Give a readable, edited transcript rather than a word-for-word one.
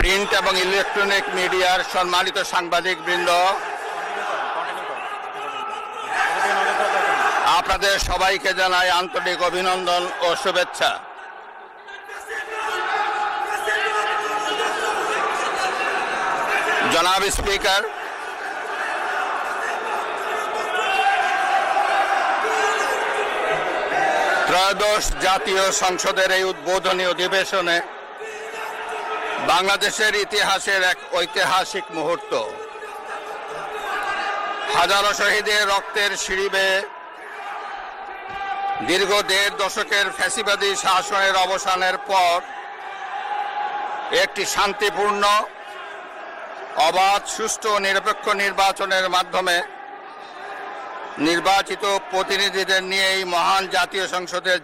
Print এবং electronic মিডিয়ার সম্মানিত সাংবাদিকবৃন্দ, আপনাদের সবাইকে জানাই আন্তরিক অভিনন্দন ও শুভেচ্ছা। জনাব স্পিকার, ত্রয়োদশ জাতীয় সংসদের এই উদ্বোধনী অধিবেশনে বাংলাদেশের ইতিহাসের এক ঐতিহাসিক মুহূর্ত। হাজারো শহীদের রক্তের সিঁড়ি বেয়ে দীর্ঘ ১.৫ দশকের ফ্যাসিবাদী শাসনের অবসানের পর একটি শান্তিপূর্ণ, অবাধ, সুষ্ঠু ও নিরপেক্ষ নির্বাচনের মাধ্যমে নির্বাচিত প্রতিনিধিদের নিয়ে এই মহান জাতীয় সংসদের